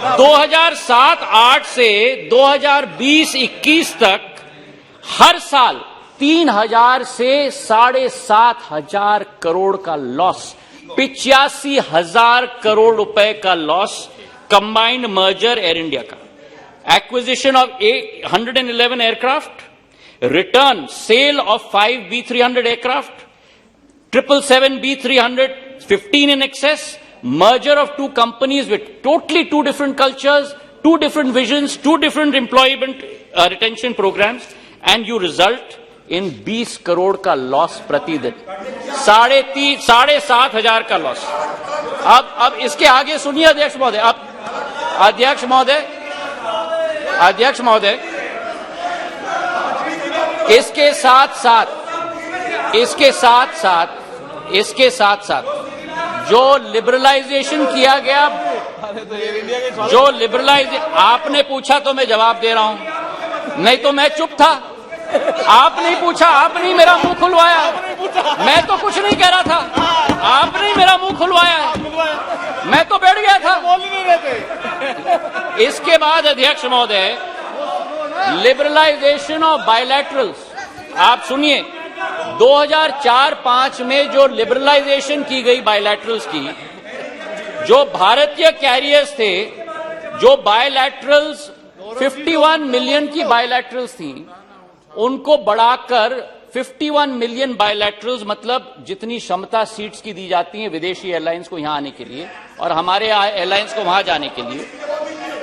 2007-8 से 2020-21 तक हर साल 3,000 से 7,500 करोड़ का लॉस, 85,000 करोड़ रुपए का loss combined merger Air India का, acquisition of 111 aircraft, return sale of 5 B300 aircraft, 777 B300 15 in excess, merger of two companies with totally two different cultures, two different visions, two different employment retention programs, and you result in 20 crore का loss प्रतिदिन, 7,500 का loss. अब इसके आगे सुनिए अध्यक्ष महोदय, अब अध्यक्ष महोदय इसके साथ साथ जो लिबरलाइजेशन किया गया, आपने पूछा तो मैं जवाब दे रहा हूं, नहीं तो मैं चुप था। आपने पूछा, आपने ही मेरा मुंह खुलवाया, मैं तो कुछ नहीं कह रहा था, आपने ही मेरा मुंह खुलवाया, मैं तो बैठ गया था। इसके बाद अध्यक्ष महोदय, लिबरलाइजेशन ऑफ बायलैटरल्स, आप सुनिए, 2004-5 में जो लिबरलाइजेशन की गई बायलैटरल्स की, जो भारतीय कैरियर्स थे, जो बायलैटरल्स 51 मिलियन की बायलैटरल्स थी, उनको बढ़ाकर 51 मिलियन बायलैटरल्स, मतलब जितनी क्षमता सीट्स की दी जाती हैं विदेशी एयरलाइंस को यहां आने के लिए और हमारे एयरलाइंस को वहां जाने के लिए,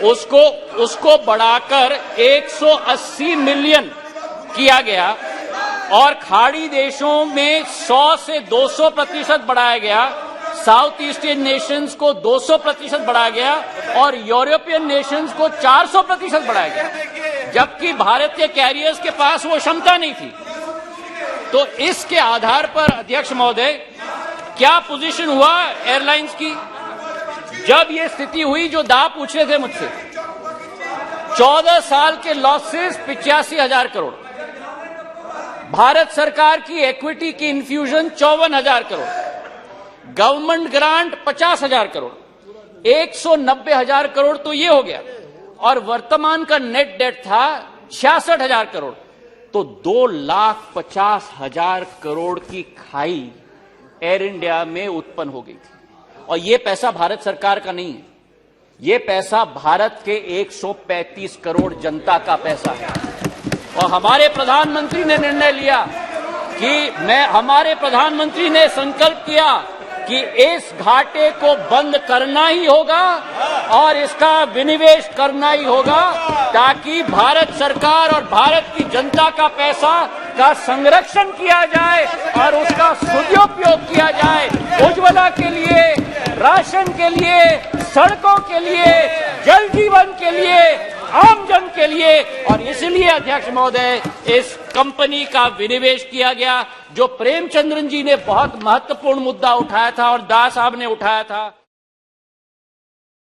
उसको बढ़ाकर 180 मिलियन किया गया और खाड़ी देशों में 100 से 200% बढ़ाया गया, साउथ ईस्टर्न नेशंस को 200% बढ़ाया गया और यूरोपियन नेशंस को 400% बढ़ाया गया, जबकि भारतीय कैरियर्स के पास वो क्षमता नहीं थी। तो इसके आधार पर अध्यक्ष महोदय, क्या पोजीशन हुआ एयरलाइंस की जब ये स्थिति हुई जो दा पूछ रहे थे मुझसे? 14 साल के लॉसेस 85,000 करोड़, भारत सरकार की इक्विटी की infusion 54,000 crore, government grant 50,000 crore, 190,000 crore तो ये हो गया, और वर्तमान का नेट डेट था 66,000 करोड़, तो 2,50,000 करोड़ की खाई एयर इंडिया में उत्पन्न हो गई थी। और ये पैसा भारत सरकार का नहीं है, ये पैसा भारत के 135 करोड़ जनता का पैसा है। और हमारे प्रधानमंत्री ने निर्णय लिया कि हमारे प्रधानमंत्री ने संकल्प किया कि इस घाटे को बंद करना ही होगा और इसका विनिवेश करना ही होगा, ताकि भारत सरकार और भारत की जनता का पैसा का संरक्षण किया जाए और उसका सदुपयोग किया जाए, उज्ज्वला के लिए, राशन के लिए, सड़कों के लिए, जल जीवन के लिए, आम जन के लिए। और इसलिए अध्यक्ष महोदय, इस कंपनी का विनिवेश किया गया, जो प्रेमचंद्रन जी ने बहुत महत्वपूर्ण मुद्दा उठाया था और दास साहब ने उठाया था।